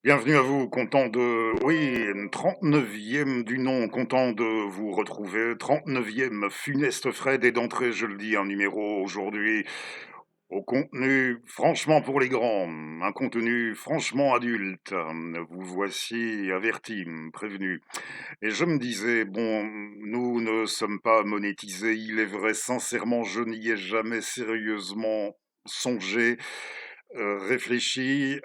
Bienvenue à vous, content de oui, 39e du nom, content de vous retrouver. 39e funeste Fred et d'entrée, je le dis, un numéro aujourd'hui au contenu franchement pour les grands, un contenu franchement adulte. Vous voici avertis, prévenus. Et je me disais, bon, nous ne sommes pas monétisés, il est vrai, sincèrement, je n'y ai jamais sérieusement songé, réfléchi,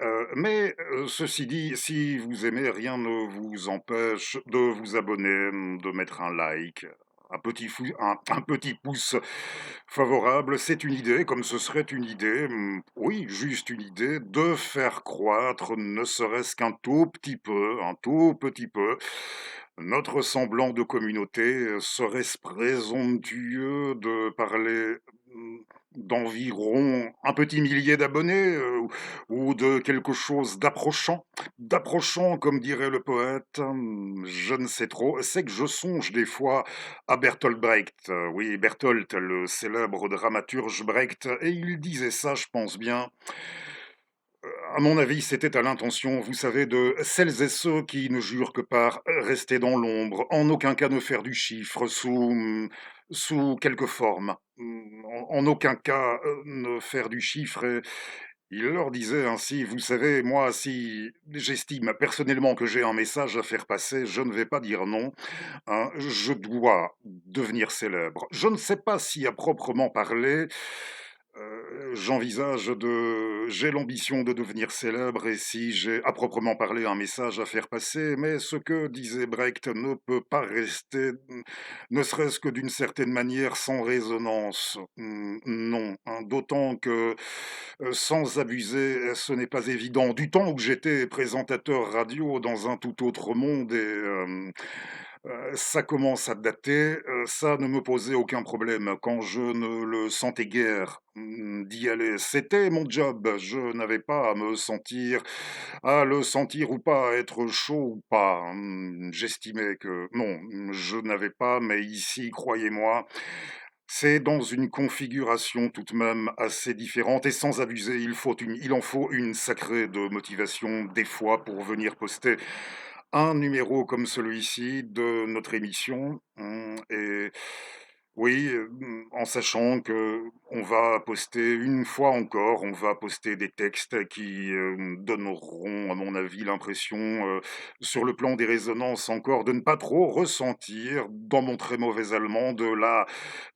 ceci dit, si vous aimez, rien ne vous empêche de vous abonner, de mettre un like, un petit pouce favorable. C'est une idée, comme ce serait une idée, oui, juste une idée, de faire croître, ne serait-ce qu'un tout petit peu, un tout petit peu, notre semblant de communauté. Serait-ce présomptueux de parler, d'environ un petit millier d'abonnés, ou de quelque chose d'approchant? D'approchant, comme dirait le poète, je ne sais trop. C'est que je songe des fois à Bertolt Brecht. Oui, Bertolt, le célèbre dramaturge Brecht, et il disait ça, je pense bien. À mon avis, c'était à l'intention, vous savez, de celles et ceux qui ne jurent que par rester dans l'ombre, en aucun cas ne faire du chiffre sous quelque forme, en aucun cas ne faire du chiffre. Et il leur disait ainsi: vous savez, moi, si j'estime personnellement que j'ai un message à faire passer, je ne vais pas dire non, hein, je dois devenir célèbre. Je ne sais pas si à proprement parler, j'ai l'ambition de devenir célèbre, et si j'ai à proprement parler un message à faire passer, mais ce que disait Brecht ne peut pas rester, ne serait-ce que d'une certaine manière, sans résonance. Non, hein, d'autant que, sans abuser, ce n'est pas évident. Du temps où j'étais présentateur radio dans un tout autre monde, ça commence à dater, ça ne me posait aucun problème quand je ne le sentais guère, d'y aller. C'était mon job, je n'avais pas à le sentir ou pas, à être chaud ou pas, j'estimais que non, je n'avais pas, mais ici, croyez-moi, c'est dans une configuration tout de même assez différente, et sans abuser, il en faut une sacrée de motivation, des fois, pour venir poster un numéro comme celui-ci de notre émission, et oui, en sachant que on va poster une fois encore, on va poster des textes qui, donneront, à mon avis, l'impression, sur le plan des résonances encore, de ne pas trop ressentir, dans mon très mauvais allemand, de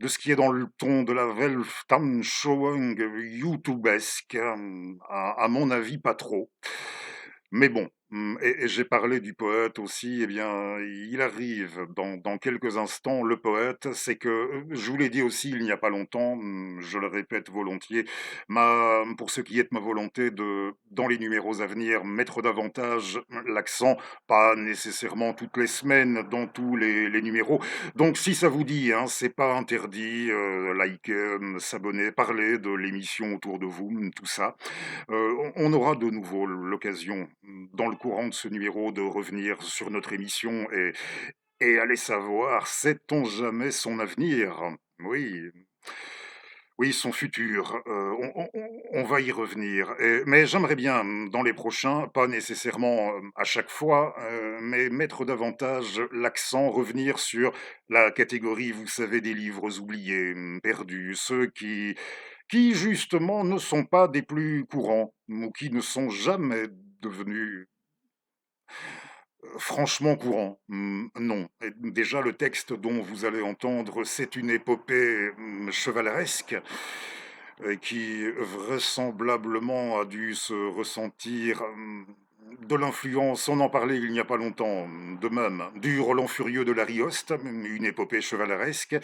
ce qui est dans le ton de la Weltanschauung youtubesque, à mon avis, pas trop. Mais bon, et j'ai parlé du poète aussi, eh bien, il arrive dans quelques instants, le poète, c'est que, je vous l'ai dit aussi il n'y a pas longtemps, je le répète volontiers, pour ce qui est de ma volonté de, dans les numéros à venir, mettre davantage l'accent, pas nécessairement toutes les semaines dans tous les numéros. Donc si ça vous dit, hein, c'est pas interdit, liker, s'abonner, parler de l'émission autour de vous, tout ça. On aura de nouveau l'occasion, dans le courant de ce numéro, de revenir sur notre émission, et allez savoir, sait-on jamais son avenir? Oui, oui, son futur, on va y revenir, mais j'aimerais bien, dans les prochains, pas nécessairement, à chaque fois, mais mettre davantage l'accent, revenir sur la catégorie, vous savez, des livres oubliés, perdus, ceux qui justement ne sont pas des plus courants, ou qui ne sont jamais devenus, franchement courants. Non. Et déjà le texte dont vous allez entendre, c'est une épopée, chevaleresque, qui vraisemblablement a dû se ressentir, de l'influence, on en parlait il n'y a pas longtemps, de même, du Roland Furieux de l'Arioste, une épopée chevaleresque.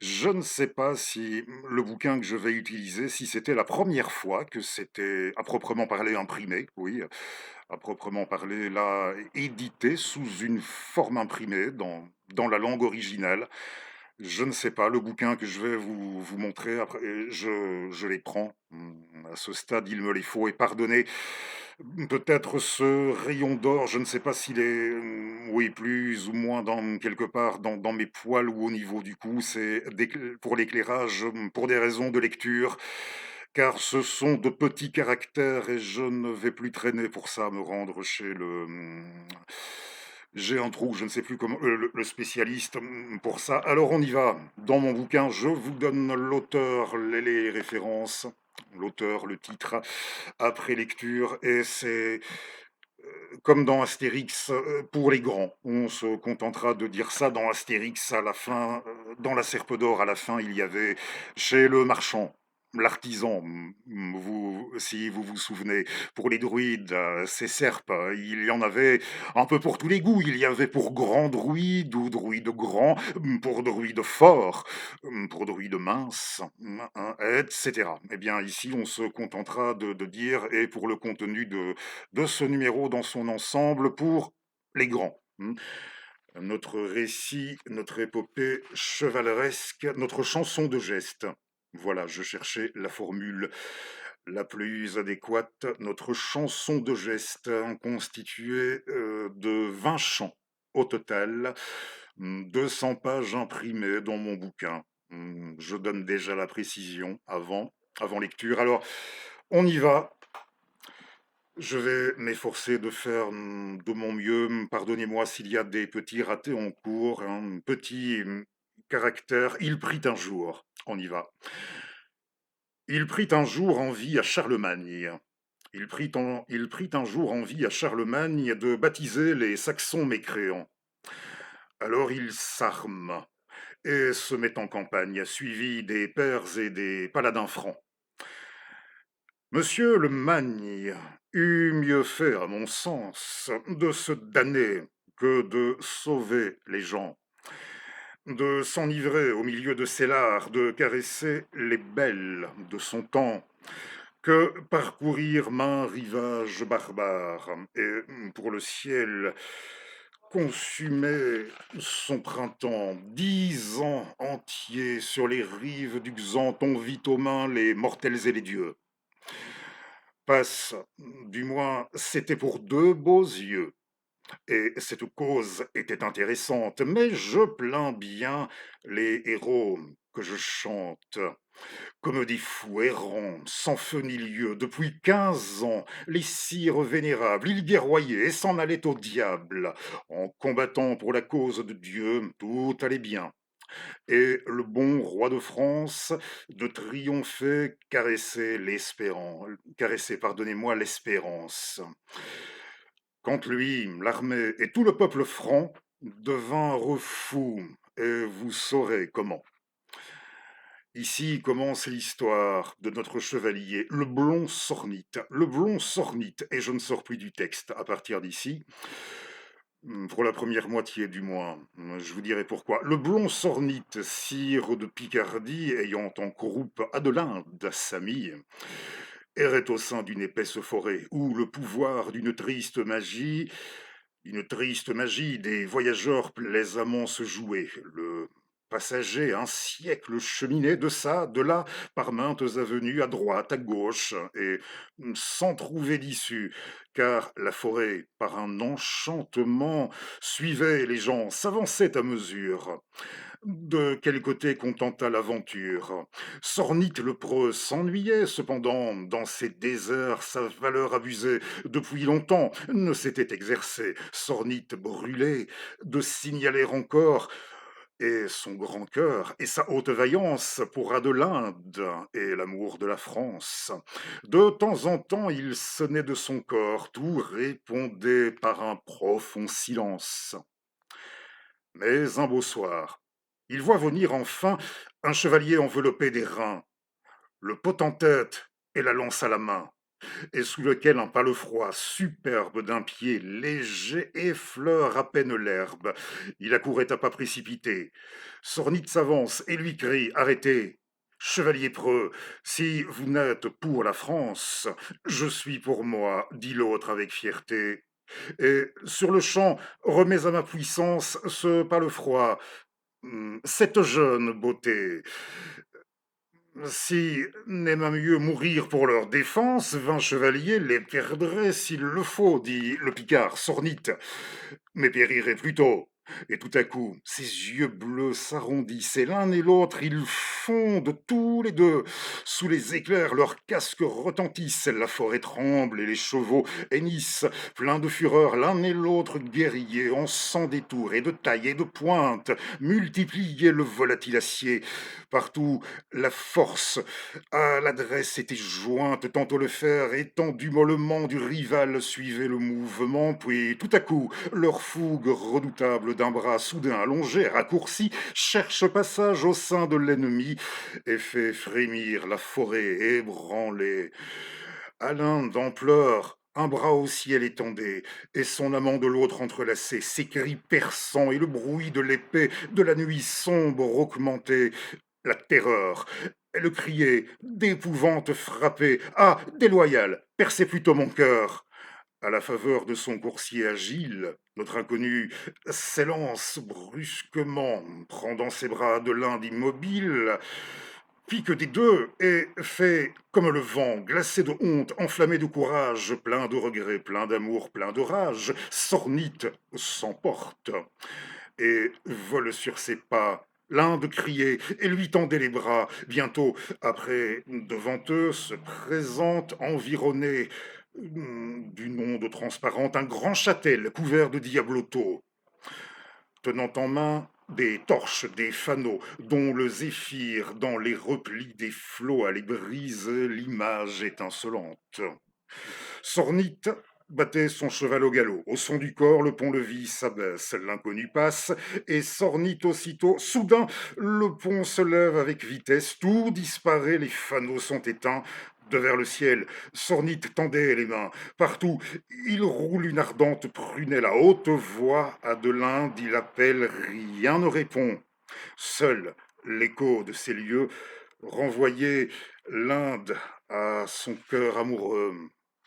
Je ne sais pas si le bouquin que je vais utiliser, si c'était la première fois que c'était à proprement parler imprimé, oui, à proprement parler, là, édité sous une forme imprimée dans la langue originale. Je ne sais pas, le bouquin que je vais vous montrer après, je les prends. À ce stade, il me les faut, et pardonnez, peut-être ce rayon d'or, je ne sais pas s'il est, oui, plus ou moins dans quelque part dans mes poils ou au niveau du cou, c'est pour l'éclairage, pour des raisons de lecture. car ce sont de petits caractères et je ne vais plus traîner pour ça, me rendre chez j'ai un trou, je ne sais plus comment, le spécialiste pour ça. Alors on y va. Dans mon bouquin, je vous donne l'auteur, les références, l'auteur, le titre, après lecture, et c'est comme dans Astérix, pour les grands. On se contentera de dire ça dans Astérix à la fin, dans la Serpe d'or, à la fin, il y avait chez le marchand, l'artisan, si vous vous souvenez, pour les druides, ces serpes, il y en avait un peu pour tous les goûts. Il y avait pour grands druides ou druides grands, pour druides forts, pour druides minces, etc. Eh bien, ici, on se contentera de dire, et pour le contenu de ce numéro dans son ensemble pour les grands. Notre récit, notre épopée chevaleresque, notre chanson de geste. Voilà, je cherchais la formule la plus adéquate. Notre chanson de geste constituée de 20 chants au total, 200 pages imprimées dans mon bouquin. Je donne déjà la précision avant lecture. Alors, on y va. Je vais m'efforcer de faire de mon mieux. Pardonnez-moi s'il y a des petits ratés en cours. Un petit caractère. Il prit un jour. On y va. Il prit un jour envie à Charlemagne. Il prit un jour envie à Charlemagne de baptiser les Saxons mécréants. Alors il s'arme et se met en campagne, suivi des pairs et des paladins francs. Monsieur le Magne eût mieux fait, à mon sens, de se damner que de sauver les gens, de s'enivrer au milieu de ses lards, de caresser les belles de son temps, que parcourir maint rivage barbare, et pour le ciel consumer son printemps, 10 ans entiers sur les rives du Xant, on vit aux mains les mortels et les dieux. Passe, du moins, c'était pour deux beaux yeux, et cette cause était intéressante, mais je plains bien les héros que je chante, comme des fous errants, sans feu ni lieu, depuis 15 ans, les sires vénérables, ils guerroyaient et s'en allaient au diable, en combattant pour la cause de Dieu, tout allait bien. Et le bon roi de France de triompher caresser, pardonnez-moi, l'espérance. Quand lui, l'armée et tout le peuple franc devinrent fous, et vous saurez comment. Ici commence l'histoire de notre chevalier, le blond sornite, et je ne sors plus du texte à partir d'ici. Pour la première moitié du moins, je vous dirai pourquoi. Le blond sornite, sire de Picardie, ayant en croupe Adelinde, Samy, errait au sein d'une épaisse forêt, où le pouvoir d'une triste magie des voyageurs plaisamment se jouait. Le passager, un siècle cheminait de ça, de là, par maintes avenues, à droite, à gauche, et sans trouver d'issue, car la forêt, par un enchantement, suivait les gens, s'avançait à mesure. De quel côté contenta l'aventure? Sornite le preux s'ennuyait, cependant, dans ces déserts, sa valeur abusée, depuis longtemps, ne s'était exercée. Sornite brûlait de signaler encore et son grand cœur et sa haute vaillance pour Adelinde et l'amour de la France. De temps en temps, il sonnait de son corps, tout répondait par un profond silence. Mais un beau soir, il voit venir enfin un chevalier enveloppé d'airain, le potentaite et la lance à la main, et sous lequel un palefroid superbe d'un pied léger effleure à peine l'herbe. Il accourait à pas précipités. Sornite s'avance et lui crie: Arrêtez! Chevalier preux, si vous n'êtes pour la France, je suis pour moi, dit l'autre avec fierté. Et sur le champ, remets à ma puissance ce palefroid, cette jeune beauté. Si n'aimât mieux mourir pour leur défense, 20 chevaliers les perdraient s'il le faut, dit le Picard, sornite, mais périraient plutôt. Et tout à coup, ses yeux bleus s'arrondissent et l'un et l'autre, ils fondent tous les deux. Sous les éclairs, leurs casques retentissent, la forêt tremble et les chevaux hennissent. Pleins de fureur, l'un et l'autre guerriers, en sans détour et de taille et de pointe, multipliaient le volatile acier. Partout, la force à l'adresse était jointe, tantôt le fer étendu mollement du rival suivait le mouvement, puis tout à coup, leur fougue redoutable d'un bras soudain allongé, raccourci, cherche passage au sein de l'ennemi et fait frémir la forêt ébranlée. À l'un d'ampleur, un bras au ciel étendait, et son amant de l'autre entrelacé, ses cris perçants et le bruit de l'épée de la nuit sombre augmentait la terreur. Elle criait, d'épouvante frappée. Ah, déloyal, percez plutôt mon cœur. À la faveur de son coursier agile, notre inconnu s'élance brusquement, prend dans ses bras de l'Inde immobile, pique des deux et fait comme le vent, glacé de honte, enflammé de courage, plein de regrets, plein d'amour, plein de rage, Sornite s'emporte et vole sur ses pas. L'Inde criait et lui tendait les bras. Bientôt, après, devant eux, se présente, environné d'une onde transparente, un grand châtel couvert de diablotos, tenant en main des torches, des fanaux, dont le zéphyr, dans les replis des flots à les briser, l'image étincelante. Sornite battait son cheval au galop. Au son du corps, le pont-levis s'abaisse. L'inconnu passe, et Sornite aussitôt. Soudain, le pont se lève avec vitesse. Tout disparaît, les fanaux sont éteints. De vers le ciel, Sornite tendait les mains. Partout, il roule une ardente prunelle à haute voix. À de l'Inde, il appelle, rien ne répond. Seul l'écho de ces lieux renvoyait l'Inde à son cœur amoureux.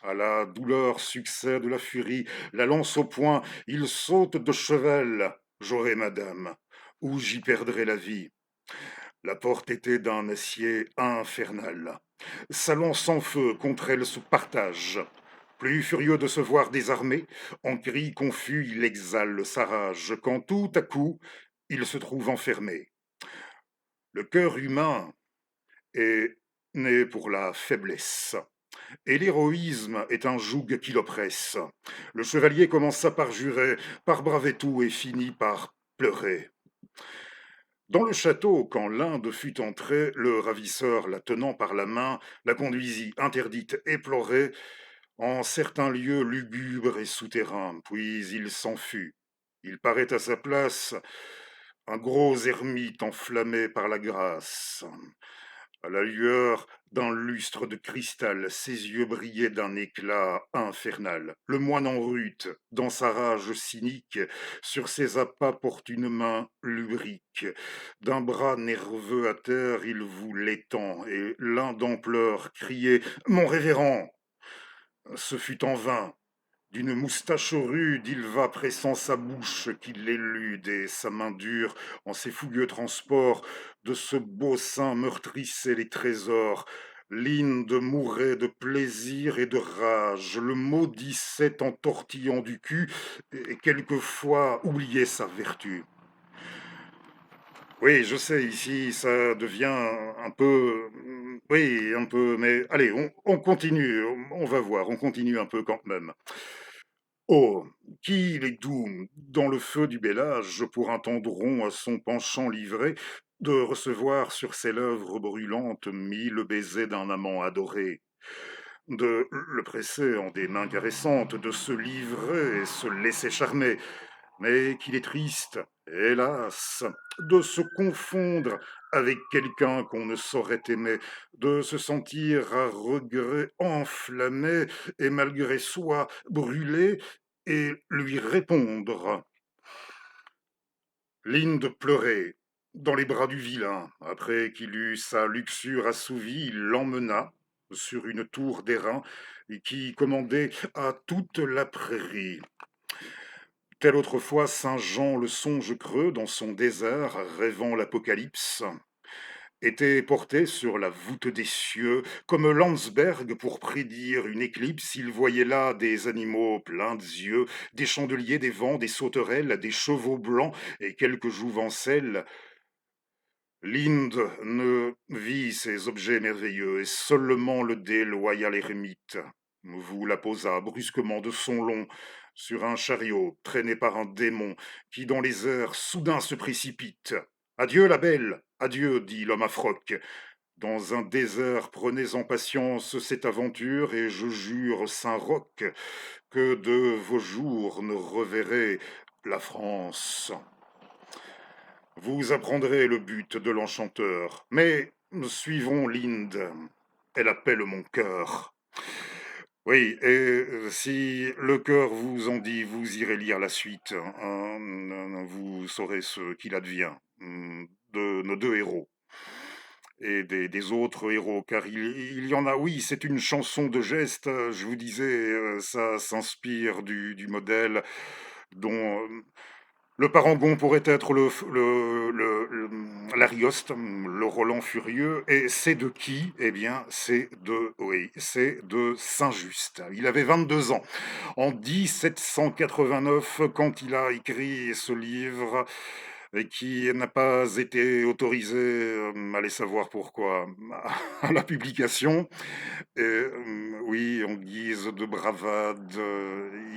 À la douleur succède la furie, la lance au poing, il saute de cheval. J'aurai madame, ou j'y perdrai la vie. La porte était d'un acier infernal. Sa lance en feu contre elle se partage. Plus furieux de se voir désarmé, en cris confus, il exhale sa rage, quand tout à coup, il se trouve enfermé. Le cœur humain est né pour la faiblesse. Et l'héroïsme est un joug qui l'oppresse. Le chevalier commença par jurer, par braver tout et finit par pleurer. Dans le château, quand l'Inde fut entré, le ravisseur, la tenant par la main, la conduisit, interdite, éplorée, en certains lieux lugubres et souterrains, puis il s'en fut. Il paraît à sa place un gros ermite enflammé par la grâce. À la lueur d'un lustre de cristal, ses yeux brillaient d'un éclat infernal. Le moine en rute, dans sa rage cynique, sur ses appâts porte une main lubrique. D'un bras nerveux à terre, il vous l'étend, et l'un d'ampleur criait Mon révérend. Ce fut en vain. D'une moustache rude, il va pressant sa bouche qu'il l'élude et sa main dure en ses fougueux transports de ce beau sein meurtrissait les trésors. L'Inde mourait de plaisir et de rage, le maudissait en tortillant du cul et quelquefois oubliait sa vertu. Oui, je sais, ici, ça devient un peu... Oui, un peu, mais allez, on continue, on va voir, on continue un peu quand même. Oh, qu'il est doux, dans le feu du bel âge, pour un tendron à son penchant livré, de recevoir sur ses lèvres brûlantes mille baisers d'un amant adoré, de le presser en des mains caressantes, de se livrer et se laisser charmer, mais qu'il est triste, hélas, de se confondre avec quelqu'un qu'on ne saurait aimer, de se sentir à regret enflammé et malgré soi brûlé, et lui répondre. Linde pleurait dans les bras du vilain. Après qu'il eut sa luxure assouvie, il l'emmena sur une tour d'airain et qui commandait à toute la prairie. Tel autrefois Saint Jean le songe creux dans son désert, rêvant l'apocalypse. était porté sur la voûte des cieux, comme Landsberg pour prédire une éclipse. Il voyait là des animaux pleins d'yeux, des chandeliers, des vents, des sauterelles, des chevaux blancs et quelques jouvencelles. L'Inde ne vit ces objets merveilleux, et seulement le déloyal ermite vous la posa brusquement de son long sur un chariot traîné par un démon qui dans les airs soudain se précipite. Adieu la belle, adieu, dit l'homme à froc. Dans un désert, prenez en patience cette aventure, et je jure, Saint-Roch, que de vos jours ne reverrez la France. Vous apprendrez le but de l'enchanteur, mais suivons l'Inde. Elle appelle mon cœur. Oui, et si le cœur vous en dit, vous irez lire la suite, vous saurez ce qu'il advient de nos deux héros et des autres héros, car il y en a, oui, c'est une chanson de geste, je vous disais, ça s'inspire du modèle dont le parangon pourrait être l'Arioste, le Roland furieux. Et c'est de qui? Eh bien, oui, c'est de Saint-Just. Il avait 22 ans en 1789 quand il a écrit ce livre et qui n'a pas été autorisé, allez savoir pourquoi, à la publication. Et, oui, en guise de bravade,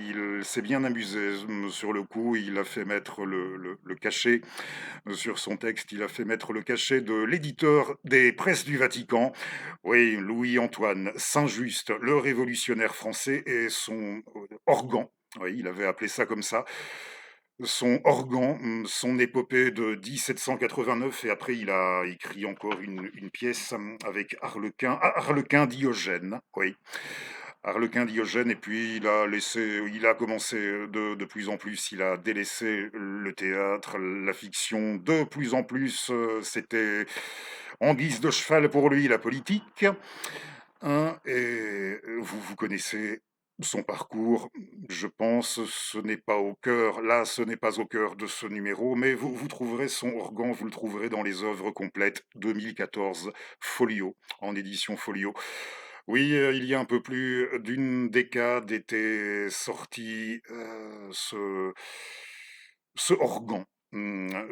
il s'est bien amusé sur le coup. Il a fait mettre le cachet sur son texte. Il a fait mettre le cachet de l'éditeur des Presses du Vatican. Oui, Louis-Antoine Saint-Just, le révolutionnaire français, et son organ. Oui, il avait appelé ça comme ça. Son organ, son épopée de 1789, et après il a écrit encore une pièce avec Harlequin Diogène, oui. Harlequin Diogène, et puis il a commencé de plus en plus, il a délaissé le théâtre, la fiction, de plus en plus, c'était en guise de cheval pour lui la politique, hein, et vous connaissez son parcours, je pense, ce n'est pas au cœur, là, ce n'est pas au cœur de ce numéro, mais vous trouverez son organ, vous le trouverez dans les œuvres complètes 2014, Folio, en édition Folio. Oui, il y a un peu plus d'une décade était sorti ce organ.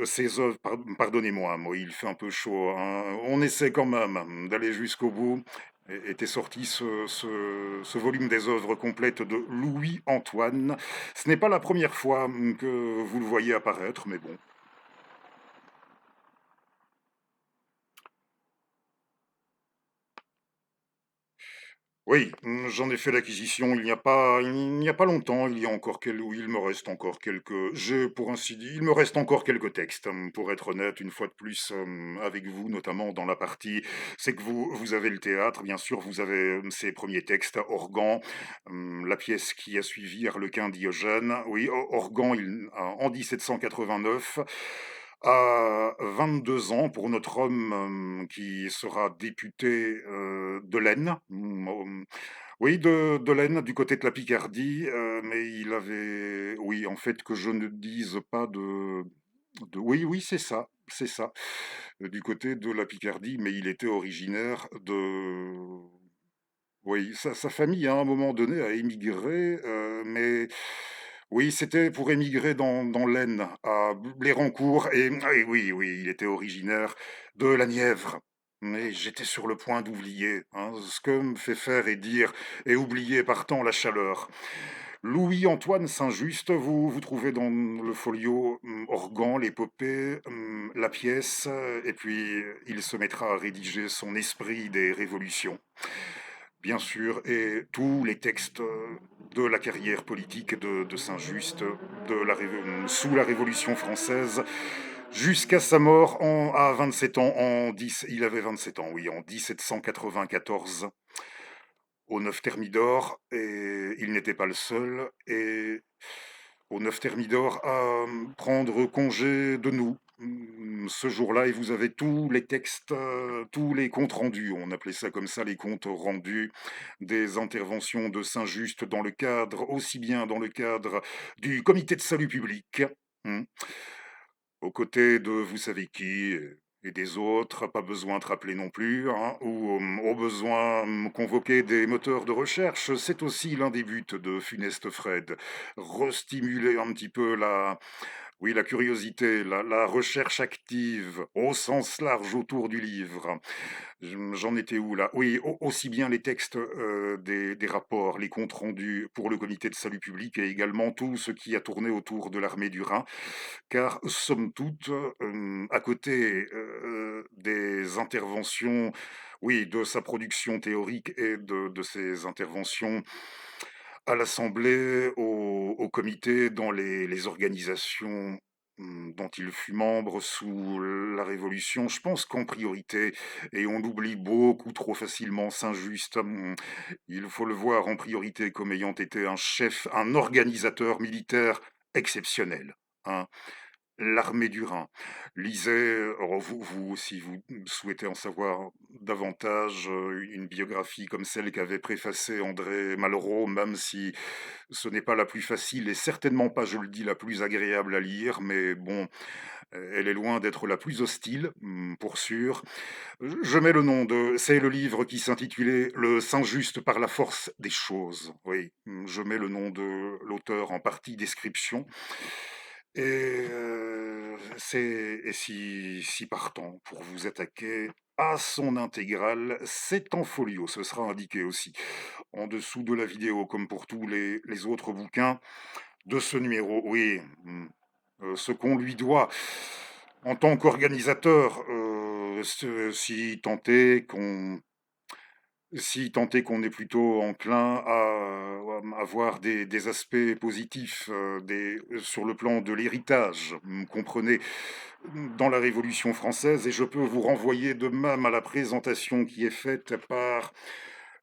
Ces œuvres, pardonnez-moi, moi, il fait un peu chaud, hein. On essaie quand même d'aller jusqu'au bout. Était sorti ce volume des œuvres complètes de Louis-Antoine. Ce n'est pas la première fois que vous le voyez apparaître, mais bon. Oui, j'en ai fait l'acquisition il n'y a pas longtemps, il y a encore oui, il me reste encore quelques pour ainsi dire, il me reste encore quelques textes, pour être honnête, une fois de plus, avec vous, notamment dans la partie c'est que vous avez le théâtre, bien sûr, vous avez, ces premiers textes, Organ, la pièce qui a suivi, Harlequin Diogène. Oui, Organ, en 1789, à 22 ans, pour notre homme qui sera député de l'Aisne. Oui, de l'Aisne, du côté de la Picardie, mais il avait, oui, en fait, que je ne dise pas oui, oui, c'est ça, c'est ça, du côté de la Picardie, mais il était originaire oui, sa famille, à un moment donné, a émigré, mais oui, c'était pour émigrer dans l'Aisne, à Blérancourt, et oui, oui, il était originaire de la Nièvre. Mais j'étais sur le point d'oublier, hein, ce que me fait faire et dire et oublier partant la chaleur. Louis-Antoine Saint-Just, vous trouvez dans le folio Organ, l'épopée, la pièce, et puis il se mettra à rédiger son esprit des révolutions, bien sûr, et tous les textes de la carrière politique de Saint-Just, sous la Révolution française, jusqu'à sa mort à 27 ans, il avait 27 ans, oui, en 1794, au Neuf Thermidor, et il n'était pas le seul, et au Neuf Thermidor à prendre congé de nous. Ce jour-là, et vous avez tous les textes, tous les comptes rendus, on appelait ça comme ça, les comptes rendus des interventions de Saint-Just dans le cadre, aussi bien dans le cadre du comité de salut public, hmm, aux côtés de vous savez qui, et des autres, pas besoin de rappeler non plus, hein, ou au besoin convoquer des moteurs de recherche, c'est aussi l'un des buts de Funeste Fred. Restimuler un petit peu la curiosité, la recherche active au sens large autour du livre. J'en étais où là? Oui, aussi bien les textes des rapports, les comptes rendus pour le comité de salut public et également tout ce qui a tourné autour de l'armée du Rhin. Car somme toute, à côté des interventions, oui, de sa production théorique et de ses interventions à l'Assemblée, au comité, dans les organisations dont il fut membre sous la Révolution. Je pense qu'en priorité, et on oublie beaucoup trop facilement Saint-Just, il faut le voir en priorité comme ayant été un chef, un organisateur militaire exceptionnel, hein. L'armée du Rhin. Lisez, alors vous, si vous souhaitez en savoir davantage, une biographie comme celle qu'avait préfacée André Malraux, même si ce n'est pas la plus facile et certainement pas, je le dis, la plus agréable à lire, mais bon, elle est loin d'être la plus hostile, pour sûr. Je mets le nom de c'est le livre qui s'intitulait «Le Saint-Just par la force des choses». Oui, je mets le nom de l'auteur en partie description. Et si partant pour vous attaquer à son intégrale, c'est en folio, ce sera indiqué aussi en dessous de la vidéo, comme pour tous les autres bouquins de ce numéro. Oui, ce qu'on lui doit en tant qu'organisateur, si tant est qu'on est plutôt enclin à voir des aspects positifs, sur le plan de l'héritage, comprenez, dans la Révolution française, et je peux vous renvoyer de même à la présentation qui est faite par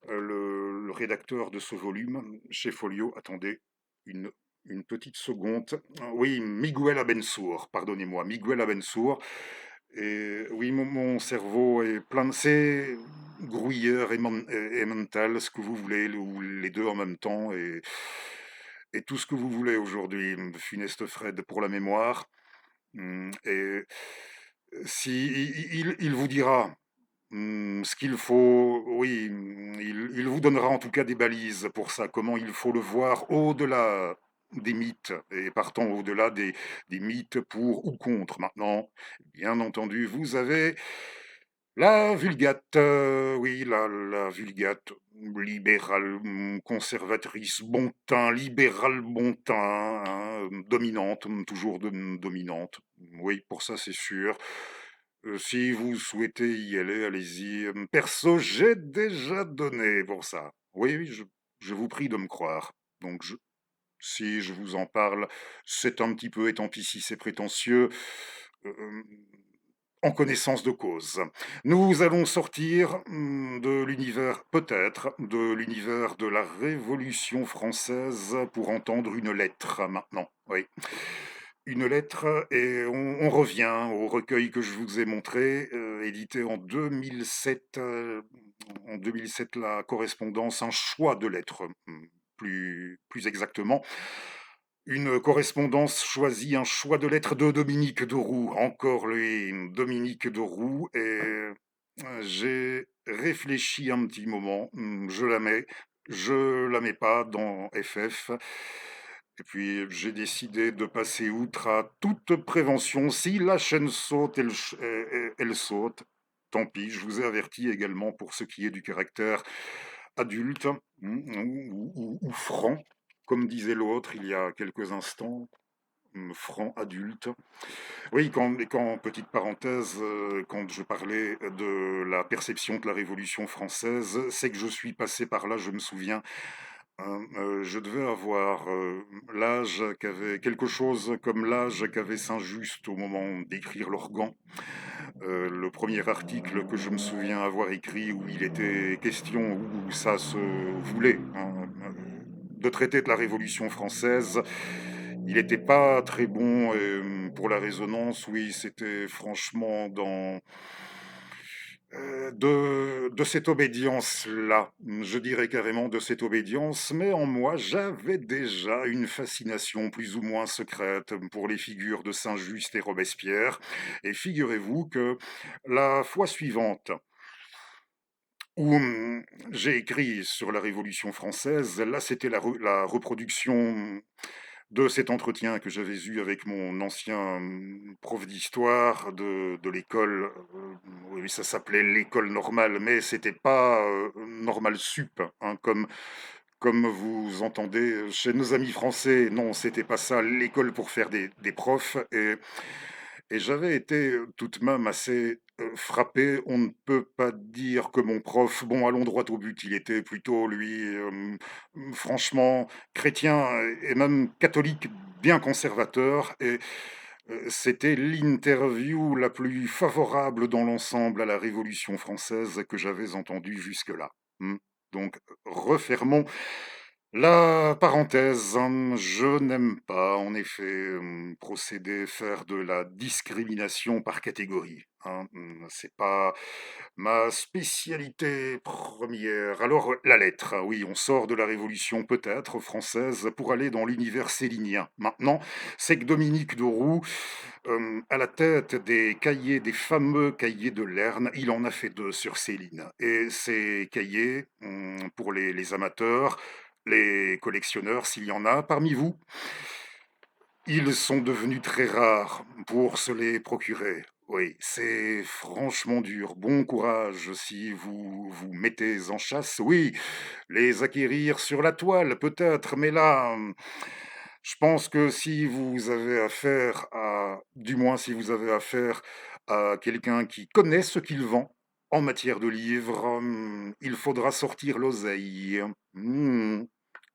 le rédacteur de ce volume chez Folio. Attendez une, une petite seconde. Oui, Miguel Abensour, pardonnez-moi, Miguel Abensour. Et oui, mon cerveau est plein de... C'est grouilleur et mental, ce que vous voulez, ou les deux en même temps, et tout ce que vous voulez aujourd'hui. Funeste Fred pour la mémoire. Et si il vous dira ce qu'il faut, oui, il vous donnera en tout cas des balises pour ça, comment il faut le voir au-delà des mythes, et partant au-delà des mythes pour ou contre. Maintenant, bien entendu, vous avez la Vulgate, oui, la Vulgate libérale, conservatrice, bon teint, libérale, bon teint, hein, dominante, toujours dominante. Oui, pour ça, c'est sûr. Si vous souhaitez y aller, allez-y. Perso, j'ai déjà donné pour ça. Oui, oui, je vous prie de me croire. Donc, si je vous en parle, c'est un petit peu, et tant pis si c'est prétentieux, euh, en connaissance de cause. Nous allons sortir de l'univers, peut-être, de l'univers de la Révolution française pour entendre une lettre maintenant. Oui. Une lettre, et on revient au recueil que je vous ai montré, édité en 2007. En 2007, la correspondance, un choix de lettres, plus exactement. Une correspondance choisie, un choix de lettres de Dominique de Roux, encore lui, Dominique de Roux, et j'ai réfléchi un petit moment, je la mets pas dans FF, et puis j'ai décidé de passer outre à toute prévention. Si la chaîne saute, elle saute, tant pis, je vous ai averti également pour ce qui est du caractère adulte, ou franc, comme disait l'autre il y a quelques instants, franc adulte. Oui, petite parenthèse, quand je parlais de la perception de la Révolution française, c'est que je suis passé par là, je me souviens. Je devais avoir l'âge qu'avait quelque chose comme l'âge qu'avait Saint-Just au moment d'écrire l'Organ. Le premier article que je me souviens avoir écrit, où il était question, où ça se voulait, hein, de traiter de la Révolution française, il n'était pas très bon, pour la résonance. Oui, c'était franchement De cette obédience-là, je dirais carrément de cette obédience, mais en moi, j'avais déjà une fascination plus ou moins secrète pour les figures de Saint-Just et Robespierre. Et figurez-vous que la fois suivante où j'ai écrit sur la Révolution française, là, c'était la reproduction de cet entretien que j'avais eu avec mon ancien prof d'histoire de l'école, oui, ça s'appelait l'école normale, mais c'était pas normal sup, hein, comme vous entendez chez nos amis français. Non, c'était pas ça, l'école pour faire des profs. Et j'avais été tout de même assez frappé. On ne peut pas dire que mon prof, bon, allons droit au but, il était plutôt, lui, franchement, chrétien et même catholique, bien conservateur. Et c'était l'interview la plus favorable dans l'ensemble à la Révolution française que j'avais entendue jusque-là. Hmm. Donc, refermons la parenthèse. Je n'aime pas, en effet, faire de la discrimination par catégorie, hein. C'est pas ma spécialité première. Alors, la lettre, ah oui, on sort de la Révolution peut-être française pour aller dans l'univers célinien. Maintenant, c'est que Dominique de Roux, à la tête des cahiers, des fameux cahiers de Lerne, il en a fait 2 sur Céline. Et ces cahiers, pour les amateurs, les collectionneurs, s'il y en a parmi vous, ils sont devenus très rares pour se les procurer. Oui, c'est franchement dur. Bon courage si vous vous mettez en chasse. Oui, les acquérir sur la toile peut-être, mais là, je pense que si vous avez affaire à, du moins si vous avez affaire à quelqu'un qui connaît ce qu'il vend en matière de livres, il faudra sortir l'oseille. Hmm.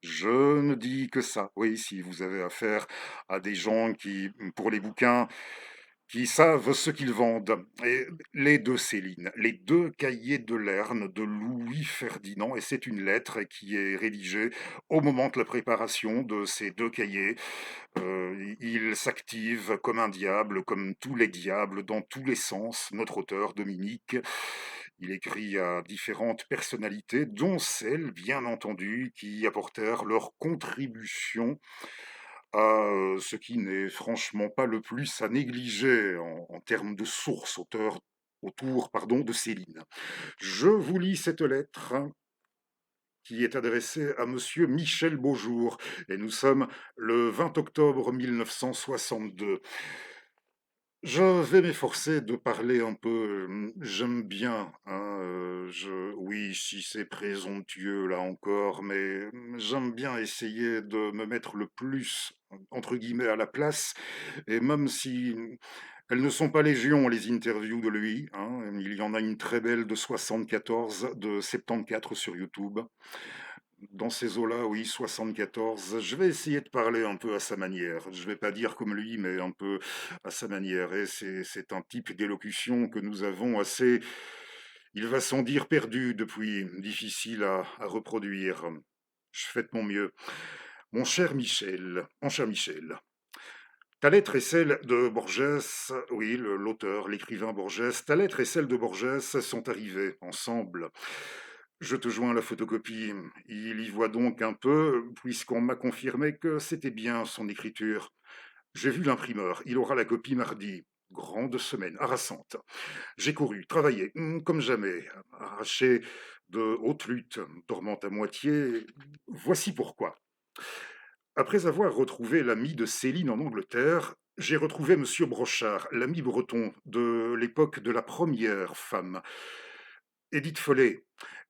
Je ne dis que ça. Oui, si vous avez affaire à des gens qui, pour les bouquins, qui savent ce qu'ils vendent. Et les 2 Céline, les 2 cahiers de Lerne de Louis Ferdinand, et c'est une lettre qui est rédigée au moment de la préparation de ces 2 cahiers. Il s'active comme un diable, comme tous les diables, dans tous les sens. Notre auteur, Dominique, il écrit à différentes personnalités, dont celles, bien entendu, qui apportèrent leur contribution à ce qui n'est franchement pas le plus à négliger en termes de sources autour pardon, de Céline. Je vous lis cette lettre qui est adressée à monsieur Michel Beaujour, et nous sommes le 20 octobre 1962. Je vais m'efforcer de parler un peu, j'aime bien, hein, oui, si c'est présomptueux là encore, mais j'aime bien essayer de me mettre le plus, entre guillemets, «à la place», et même si elles ne sont pas légion, les interviews de lui, hein, il y en a une très belle de 74, de 74 sur YouTube. Dans ces eaux-là, oui, 74. Je vais essayer de parler un peu à sa manière. Je vais pas dire comme lui, mais un peu à sa manière. Et c'est un type d'élocution que nous avons assez, il va sans dire perdu depuis, difficile à reproduire. Je fais de mon mieux. Mon cher Michel, ta lettre et celle de Borges, oui, l'auteur, l'écrivain Borges, ta lettre et celle de Borges sont arrivées ensemble. Je te joins la photocopie. Il y voit donc un peu, puisqu'on m'a confirmé que c'était bien son écriture. J'ai vu l'imprimeur. Il aura la copie mardi. Grande semaine, harassante. J'ai couru, travaillé, comme jamais, arraché de haute lutte, dormant à moitié. Voici pourquoi. Après avoir retrouvé l'ami de Céline en Angleterre, j'ai retrouvé Monsieur Brochard, l'ami breton de l'époque de la première femme, Édith Follet,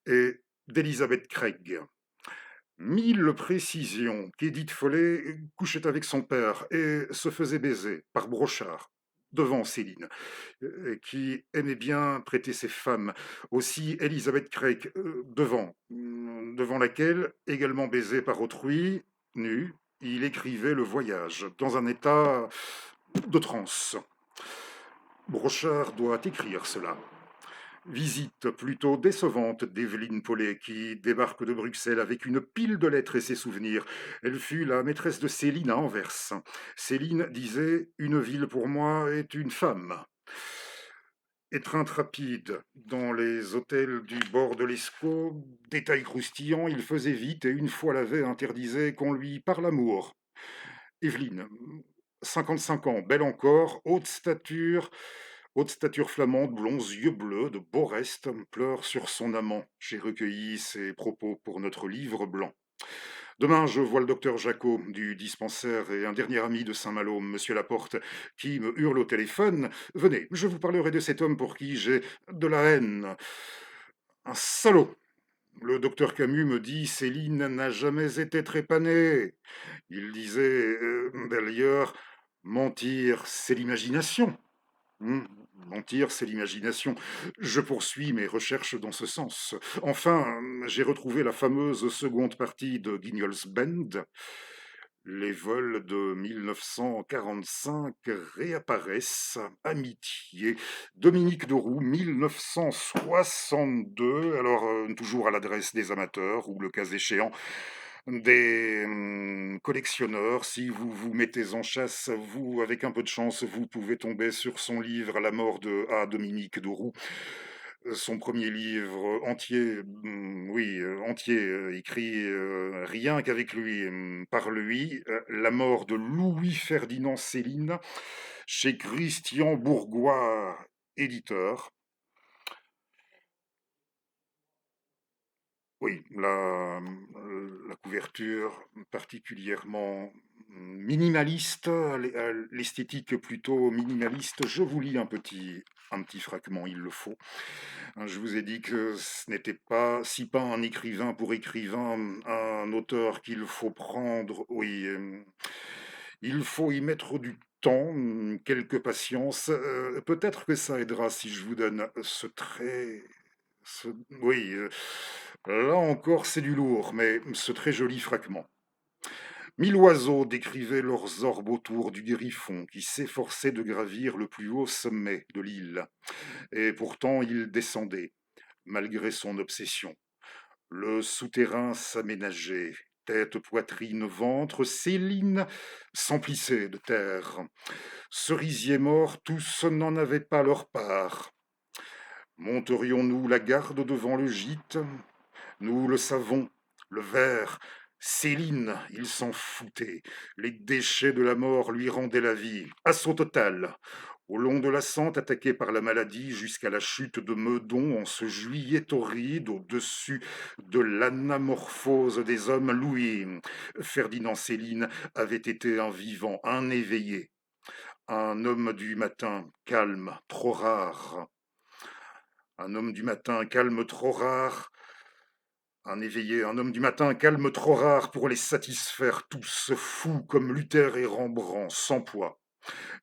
et d'Elizabeth Craig. 1000 précisions qu'Édith Follet couchait avec son père et se faisait baiser par Brochard devant Céline, qui aimait bien prêter ses femmes. Aussi Elizabeth Craig devant laquelle, également baisée par autrui, nu, il écrivait le voyage dans un état de transe. Brochard doit écrire cela. Visite plutôt décevante d'Evelyne Paulet, qui débarque de Bruxelles avec une pile de lettres et ses souvenirs. Elle fut la maîtresse de Céline à Anvers. Céline disait: «Une ville pour moi est une femme». Étreinte rapide dans les hôtels du bord de l'Escaut, détail croustillant, il faisait vite et une fois lavé interdisait qu'on lui parle amour. Evelyne, 55 ans, belle encore, haute stature flamande, blonds yeux bleus, de beaux restes, pleure sur son amant. J'ai recueilli ses propos pour notre livre blanc. Demain, je vois le docteur Jacot du dispensaire et un dernier ami de Saint-Malo, monsieur Laporte, qui me hurle au téléphone. Venez, je vous parlerai de cet homme pour qui j'ai de la haine. Un salaud. Le docteur Camus me dit Céline n'a jamais été trépanée. Il disait d'ailleurs mentir, c'est l'imagination. Hmm, mentir, c'est l'imagination. Je poursuis mes recherches dans ce sens. Enfin, j'ai retrouvé la fameuse seconde partie de Guignol's Bend. Les vols de 1945 réapparaissent. Amitié. Dominique Deroux, 1962. Alors, toujours à l'adresse des amateurs ou le cas échéant des collectionneurs. Si vous vous mettez en chasse, vous, avec un peu de chance, vous pouvez tomber sur son livre La mort de A. Dominique Deroux. Son premier livre entier, oui, entier, écrit rien qu'avec lui, par lui, La mort de Louis-Ferdinand Céline, chez Christian Bourgois, éditeur. Oui, la couverture particulièrement minimaliste, l'esthétique plutôt minimaliste. Je vous lis un petit fragment, il le faut. Hein, je vous ai dit que ce n'était pas, si pas un écrivain pour écrivain, un auteur qu'il faut prendre, oui, il faut y mettre du temps, quelques patience. Peut-être que ça aidera si je vous donne ce trait, ce- oui, là encore c'est du lourd, mais ce très joli fragment. Mille oiseaux décrivaient leurs orbes autour du griffon qui s'efforçait de gravir le plus haut sommet de l'île. Et pourtant il descendait, malgré son obsession. Le souterrain s'aménageait. Tête, poitrine, ventre, Céline s'emplissait de terre. Cerisiers morts, tous n'en avaient pas leur part. Monterions-nous la garde devant le gîte? Nous le savons, le ver, Céline, il s'en foutait. Les déchets de la mort lui rendaient la vie. Assaut total. Au long de la Sente, attaqué par la maladie, jusqu'à la chute de Meudon en ce juillet torride, au-dessus de l'anamorphose des hommes, Louis Ferdinand Céline avait été un vivant, un éveillé, un homme du matin, calme, trop rare. Un homme du matin, calme, trop rare. Un éveillé, un homme du matin, calme trop rare pour les satisfaire tous, fous comme Luther et Rembrandt, sans poids.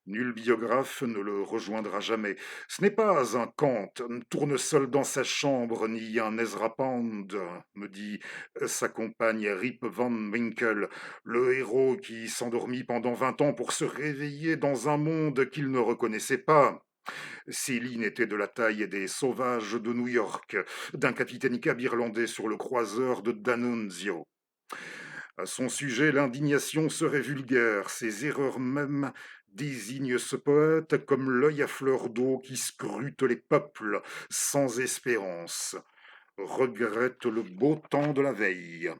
Nul biographe ne le rejoindra jamais. Ce n'est pas un Kant, un tournesol dans sa chambre, ni un Ezra Pound, me dit sa compagne Rip Van Winkle, le héros qui s'endormit pendant 20 ans pour se réveiller dans un monde qu'il ne reconnaissait pas. Céline était de la taille des sauvages de New York, d'un capitaine cab irlandais sur le croiseur de D'Annunzio. À son sujet, l'indignation serait vulgaire, ses erreurs même désignent ce poète comme l'œil à fleur d'eau qui scrute les peuples sans espérance, regrette le beau temps de la veille.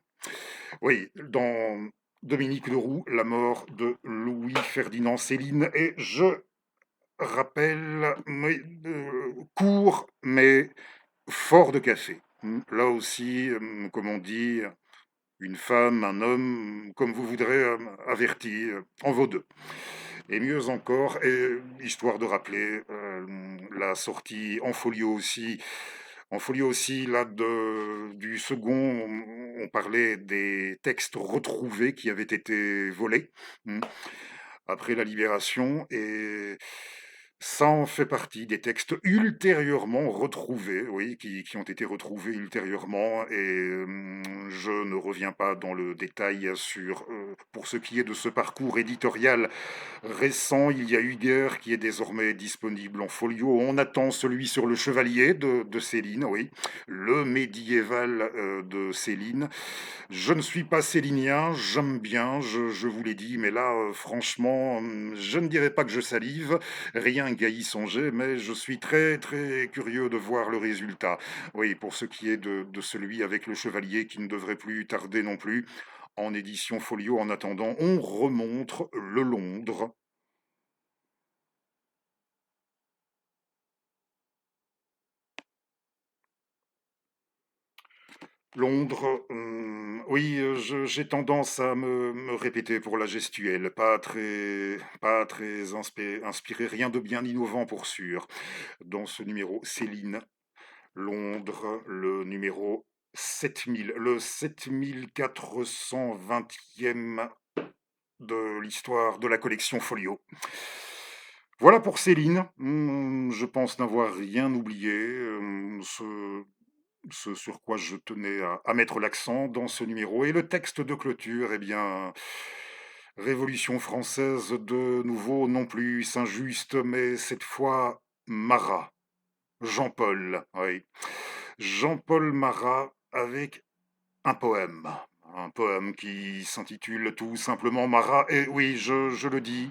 Oui, dans Dominique Leroux, la mort de Louis-Ferdinand Céline, et je rappelle, mais, court, mais fort de café. Là aussi, comme on dit, une femme, un homme, comme vous voudrez, averti, en vaut deux. Et mieux encore, et histoire de rappeler la sortie en folio aussi, là, du second, on parlait des textes retrouvés qui avaient été volés après la libération, et ça en fait partie des textes ultérieurement retrouvés, oui, qui ont été retrouvés ultérieurement, et je ne reviens pas dans le détail sur, pour ce qui est de ce parcours éditorial récent, il y a Hugues qui est désormais disponible en folio. On attend celui sur le chevalier de Céline, oui, le médiéval de Céline. Je ne suis pas célinien, j'aime bien, je vous l'ai dit, mais là, franchement, je ne dirais pas que je salive, rien qu'à y songer, mais je suis très, très curieux de voir le résultat. Oui, pour ce qui est de celui avec le chevalier qui ne devrait plus tarder non plus, en édition folio. En attendant, on remontre le Londres. Londres, oui, j'ai tendance à me répéter pour la gestuelle, pas très inspiré, rien de bien innovant pour sûr. Dans ce numéro, Céline, Londres, le numéro 7000, le 7420e de l'histoire de la collection Folio. Voilà pour Céline. Je pense n'avoir rien oublié. Ce sur quoi je tenais à mettre l'accent dans ce numéro. Et le texte de clôture, eh bien, Révolution française de nouveau, non plus Saint-Just, mais cette fois Marat, Jean-Paul, oui. Jean-Paul Marat avec un poème. Un poème qui s'intitule tout simplement Marat. Et oui, je le dis.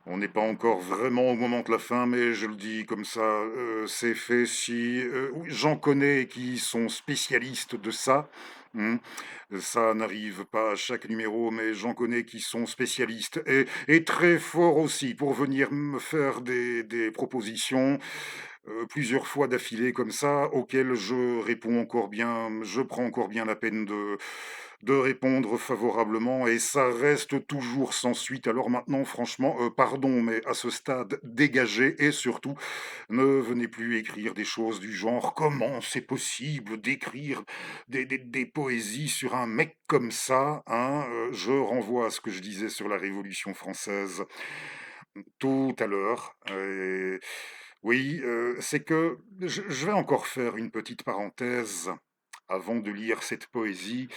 On n'est pas encore vraiment au moment de la fin, mais je le dis comme ça, c'est fait si... oui, j'en connais qui sont spécialistes de ça. Hmm. Ça n'arrive pas à chaque numéro, mais j'en connais qui sont spécialistes et très forts aussi pour venir me faire des propositions plusieurs fois d'affilée comme ça, auxquelles je réponds encore bien, je prends encore bien la peine de répondre favorablement et ça reste toujours sans suite. Alors maintenant, franchement, pardon, mais à ce stade, dégagez et surtout, ne venez plus écrire des choses du genre comment c'est possible d'écrire des poésies sur un mec comme ça, hein. Je renvoie à ce que je disais sur la Révolution française tout à l'heure. Oui, c'est que je vais encore faire une petite parenthèse avant de lire cette poésie,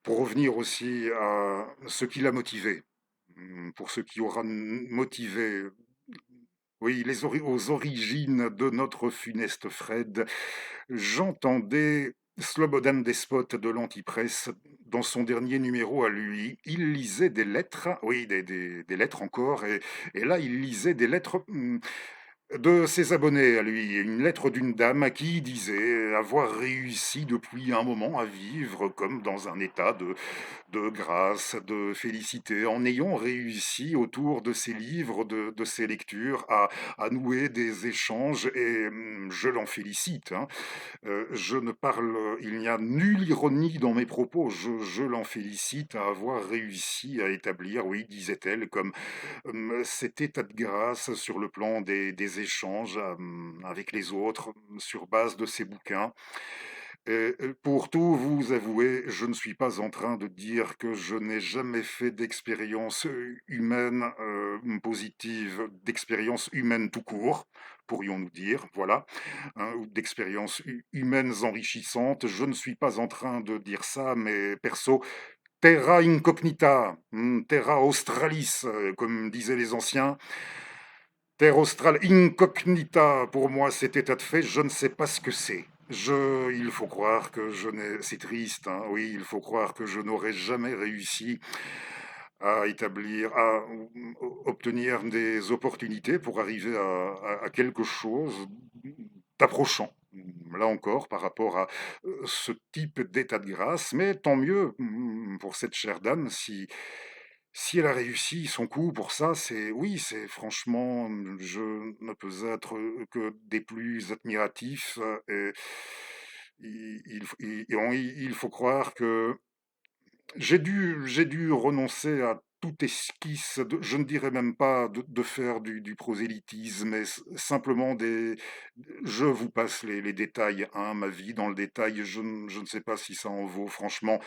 pour revenir aussi à ce qui l'a motivé. Pour ce qui aura motivé, oui, aux origines de notre funeste Fred, j'entendais Slobodan Despot de l'Antipresse dans son dernier numéro à lui. Il lisait des lettres, oui, des lettres encore, et là, il lisait des lettres de ses abonnés à lui, une lettre d'une dame à qui il disait avoir réussi depuis un moment à vivre comme dans un état de grâce, de félicité, en ayant réussi autour de ses livres, de ses lectures, à nouer des échanges, et je l'en félicite, hein. Je ne parle, il n'y a nulle ironie dans mes propos, je l'en félicite à avoir réussi à établir, oui, disait-elle, comme cet état de grâce sur le plan des échanges avec les autres, sur base de ces bouquins. Pour tout vous avouer, je ne suis pas en train de dire que je n'ai jamais fait d'expérience humaine positive, d'expérience humaine tout court, pourrions-nous dire, voilà, hein, ou d'expériences humaines enrichissantes. Je ne suis pas en train de dire ça, mais perso, terra incognita, terra australis, comme disaient les anciens. Terre australe incognita, pour moi, cet état de fait, je ne sais pas ce que c'est. Il faut croire que je n'ai, c'est triste, hein, oui, il faut croire que je n'aurais jamais réussi à établir, à obtenir des opportunités pour arriver à quelque chose d'approchant. Là encore, par rapport à ce type d'état de grâce, mais tant mieux pour cette chère dame si elle a réussi son coup pour ça, c'est oui, c'est franchement, je ne peux être que des plus admiratifs. Et il faut croire que j'ai dû renoncer à toute esquisse, je ne dirais même pas de faire du prosélytisme, mais simplement je vous passe les détails, hein, ma vie dans le détail, je ne sais pas si ça en vaut franchement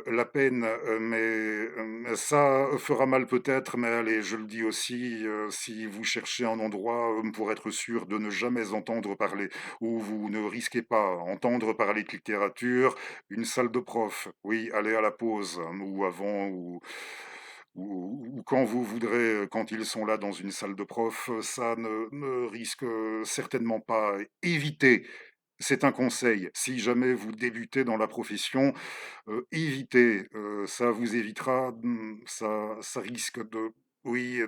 la peine, mais ça fera mal peut-être, mais allez, je le dis aussi, si vous cherchez un endroit pour être sûr de ne jamais entendre parler, ou vous ne risquez pas entendre parler de littérature, une salle de prof, oui, allez à la pause, hein, ou avant, ou quand vous voudrez, quand ils sont là dans une salle de prof, ça ne risque certainement pas. Évitez, c'est un conseil, si jamais vous débutez dans la profession, évitez, ça vous évitera, ça risque de, oui,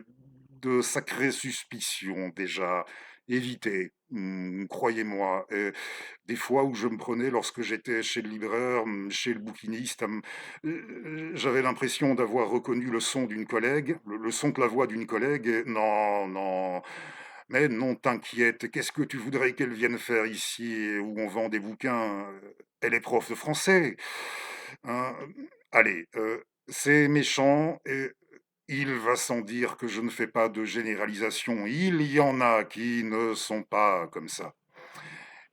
de sacrées suspicions déjà. Évitez, croyez-moi. Et des fois où je me prenais lorsque j'étais chez le libraire, chez le bouquiniste, j'avais l'impression d'avoir reconnu le son d'une collègue, le son de la voix d'une collègue. Et non, non, mais non, t'inquiète, qu'est-ce que tu voudrais qu'elle vienne faire ici où on vend des bouquins? Elle est prof de français. Hein, allez, c'est méchant et il va sans dire que je ne fais pas de généralisation. Il y en a qui ne sont pas comme ça.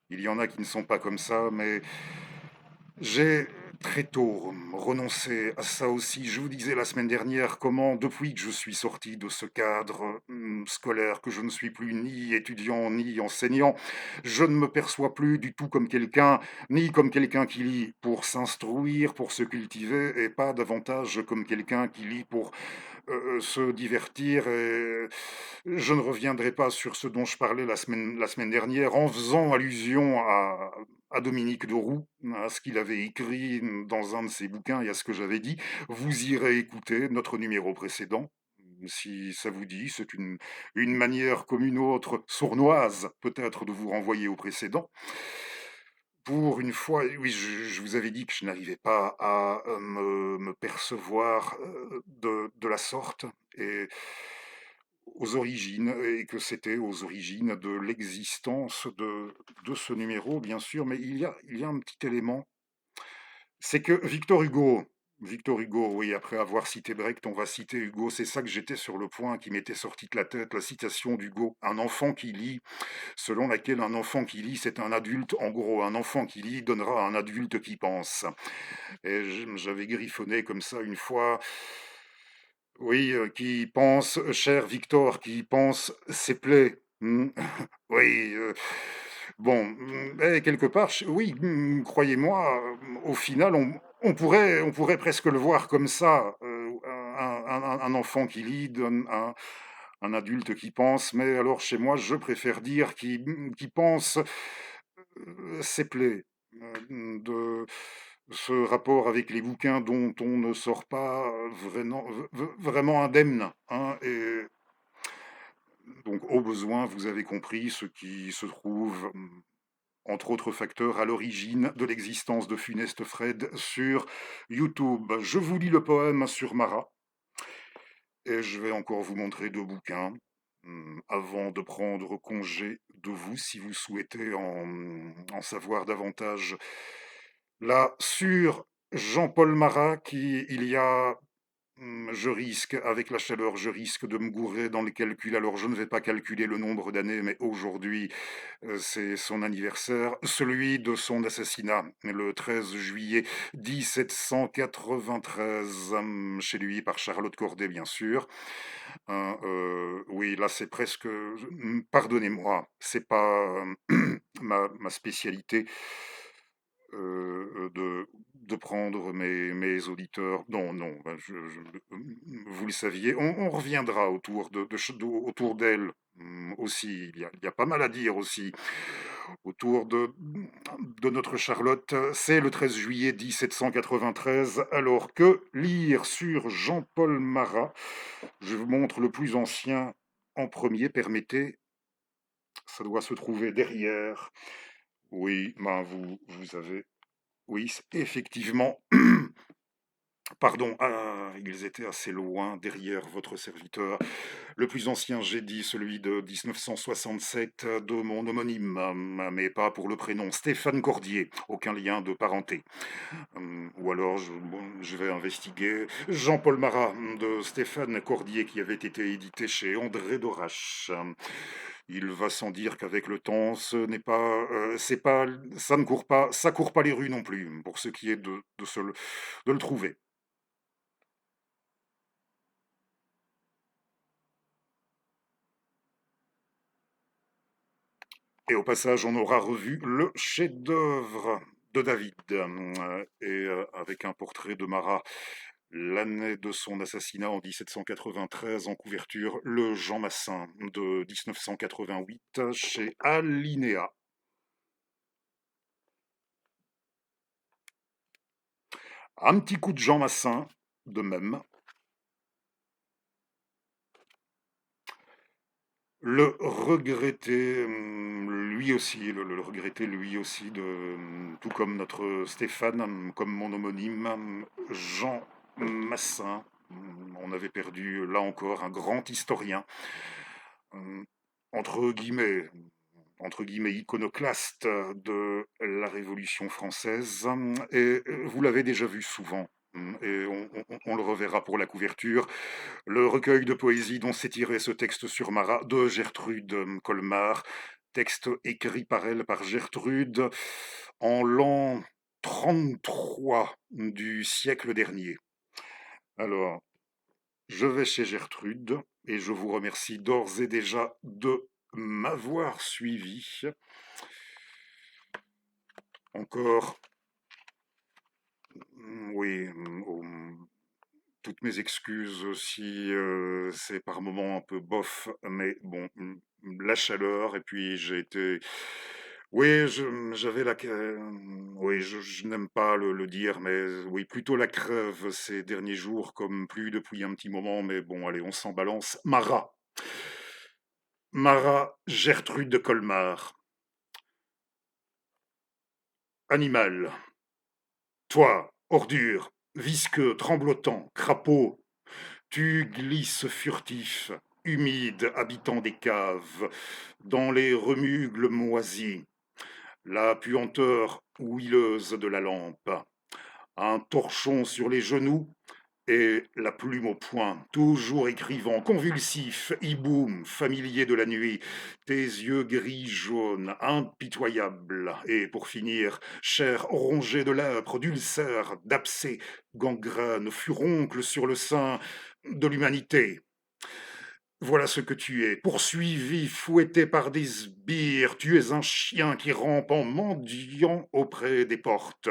Il y en a qui ne sont pas comme ça, mais j'ai très tôt renoncé à ça aussi. Je vous disais la semaine dernière comment, depuis que je suis sorti de ce cadre scolaire, que je ne suis plus ni étudiant ni enseignant, je ne me perçois plus du tout comme quelqu'un, ni comme quelqu'un qui lit pour s'instruire, pour se cultiver, et pas davantage comme quelqu'un qui lit pour se divertir. Et je ne reviendrai pas sur ce dont je parlais la semaine dernière en faisant allusion à Dominique de Roux, à ce qu'il avait écrit dans un de ses bouquins et à ce que j'avais dit. Vous irez écouter notre numéro précédent. Si ça vous dit, c'est une manière comme une autre, sournoise peut-être, de vous renvoyer au précédent. Pour une fois, oui, je vous avais dit que je n'arrivais pas à me percevoir de la sorte et aux origines, et que c'était aux origines de l'existence de ce numéro, bien sûr. Mais il y a un petit élément, c'est que Victor Hugo, oui, après avoir cité Brecht, on va citer Hugo. C'est ça que j'étais sur le point, qui m'était sorti de la tête, la citation d'Hugo. Un enfant qui lit, selon laquelle un enfant qui lit, c'est un adulte. En gros, un enfant qui lit donnera à un adulte qui pense. Et j'avais griffonné comme ça une fois. Oui, qui pense, cher Victor, qui pense ses plaies. Oui, bon, et quelque part, oui, croyez-moi, au final, on pourrait presque le voir comme ça. Un enfant qui lit donne un adulte qui pense, mais alors chez moi, je préfère dire qui pense ses plaies. De ce rapport avec les bouquins dont on ne sort pas vraiment indemne, hein, et donc au besoin, vous avez compris ce qui se trouve, entre autres facteurs, à l'origine de l'existence de Funeste Fred sur YouTube. Je vous lis le poème sur Marat et je vais encore vous montrer deux bouquins avant de prendre congé de vous, si vous souhaitez en savoir davantage. Là, sur Jean-Paul Marat, il y a, je risque, avec la chaleur, je risque de me gourer dans les calculs. Alors, je ne vais pas calculer le nombre d'années, mais aujourd'hui, c'est son anniversaire, celui de son assassinat, le 13 juillet 1793, chez lui, par Charlotte Corday, bien sûr. Hein, oui, là, c'est presque, pardonnez-moi, c'est pas ma spécialité de prendre mes auditeurs. Non, non, ben, vous le saviez, on reviendra autour autour d'elle aussi. Il y a pas mal à dire aussi autour de notre Charlotte. C'est le 13 juillet 1793, alors que lire sur Jean-Paul Marat, je vous montre le plus ancien en premier, permettez, ça doit se trouver derrière. Oui, ben vous avez. Oui, effectivement. Pardon, ils étaient assez loin derrière votre serviteur. Le plus ancien, j'ai dit celui de 1967 de mon homonyme, mais pas pour le prénom, Stéphane Cordier, aucun lien de parenté. Ou alors, je vais investiguer Jean-Paul Marat de Stéphane Cordier qui avait été édité chez André Dorache. Il va sans dire qu'avec le temps, ce n'est pas, c'est pas, ça ne court pas, ça court pas les rues non plus, pour ce qui est de le trouver. Et au passage, on aura revu le chef-d'œuvre de David, avec un portrait de Marat, l'année de son assassinat en 1793 en couverture, le Jean Massin de 1988 chez Alinéa. Un petit coup de Jean Massin, de même. Le regretter, lui aussi, le regretter lui aussi de, tout comme notre Stéphane, comme mon homonyme, Jean Massin. On avait perdu, là encore, un grand historien, hem, entre guillemets entre guillemets «iconoclaste» de la Révolution française, et vous l'avez déjà vu souvent, et on le reverra pour la couverture. Le recueil de poésie dont s'est tiré ce texte sur Marat de Gertrude Colmar, texte écrit par elle, par Gertrude, en l'an 33 du siècle dernier. Alors, je vais chez Gertrude et je vous remercie d'ores et déjà de m'avoir suivi. Encore, oui, toutes mes excuses si c'est par moments un peu bof, mais bon, la chaleur, et puis j'ai été. Oui, j'avais oui, je n'aime pas le dire, mais oui, plutôt la crève ces derniers jours, comme plus depuis un petit moment, mais bon, allez, on s'en balance. Marat Gertrude de Colmar. Animal. Toi, ordure, visqueux, tremblotant, crapaud, tu glisses furtif, humide, habitant des caves, dans les remugles moisis, la puanteur huileuse de la lampe, un torchon sur les genoux et la plume au poing, toujours écrivant, convulsif, hiboum, familier de la nuit, tes yeux gris jaunes, impitoyables, et pour finir, chair rongée de lèpre, d'ulcères, d'abcès, gangrène, furoncle sur le sein de l'humanité. Voilà ce que tu es, poursuivi, fouetté par des sbires, tu es un chien qui rampe en mendiant auprès des portes,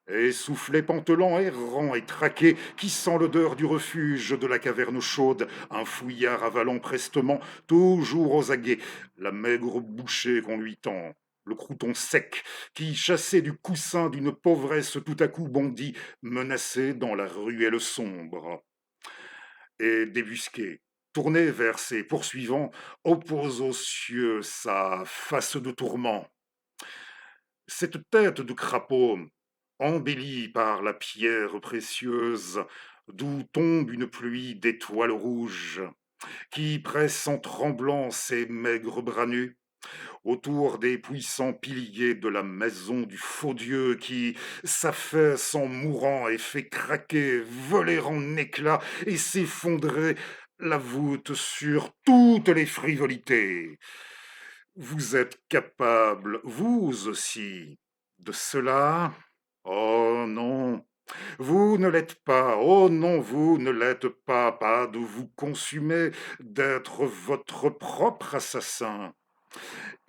essoufflé, pantelant, errant et traqué, qui sent l'odeur du refuge de la caverne chaude, un fouillard avalant prestement, toujours aux aguets, la maigre bouchée qu'on lui tend. Le crouton sec, qui, chassé du coussin d'une pauvresse tout à coup bondit, menacé dans la ruelle sombre. Et débusqué, tourné vers ses poursuivants, oppose aux cieux sa face de tourment. Cette tête de crapaud, embellie par la pierre précieuse, d'où tombe une pluie d'étoiles rouges, qui presse en tremblant ses maigres bras nus, autour des puissants piliers de la maison du faux Dieu qui s'affaisse en mourant et fait craquer, voler en éclats et s'effondrer la voûte sur toutes les frivolités. Vous êtes capable, vous aussi, de cela? Oh non, vous ne l'êtes pas. Oh non, vous ne l'êtes pas. Pas de vous consumer, d'être votre propre assassin.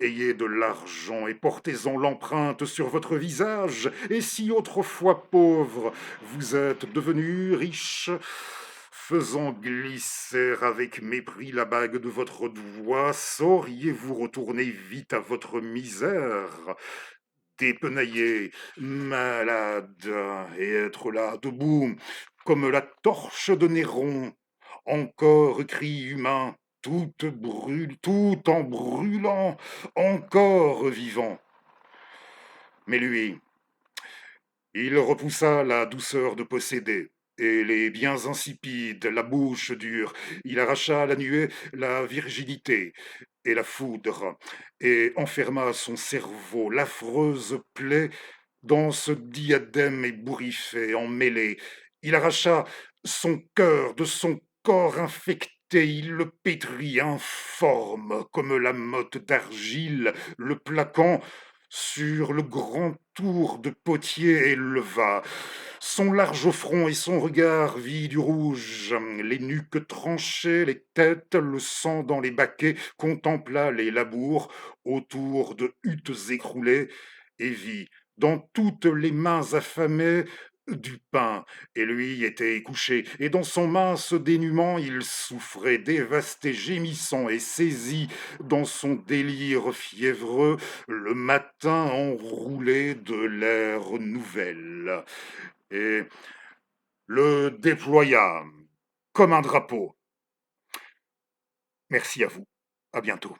Ayez de l'argent et portez-en l'empreinte sur votre visage. Et si autrefois pauvre, vous êtes devenu riche, faisant glisser avec mépris la bague de votre doigt, sauriez-vous retourner vite à votre misère, dépenaillé, malade, et être là, debout, comme la torche de Néron, encore cri humain, tout en brûlant, encore vivant. Mais lui, il repoussa la douceur de posséder et les biens insipides, la bouche dure. Il arracha à la nuée la virginité et la foudre, et enferma son cerveau, l'affreuse plaie, dans ce diadème ébouriffé, emmêlé. Il arracha son cœur de son corps infecté, il le pétrit informe comme la motte d'argile, le plaquant sur le grand tour de potier, et leva son large front et son regard vit du rouge, les nuques tranchées, les têtes, le sang dans les baquets, contempla les labours autour de huttes écroulées, et vit dans toutes les mains affamées du pain, et lui était couché, et dans son mince dénuement il souffrait, dévasté, gémissant, et saisi dans son délire fiévreux, le matin enroulé de l'air nouvelle, et le déploya comme un drapeau. Merci à vous. À bientôt.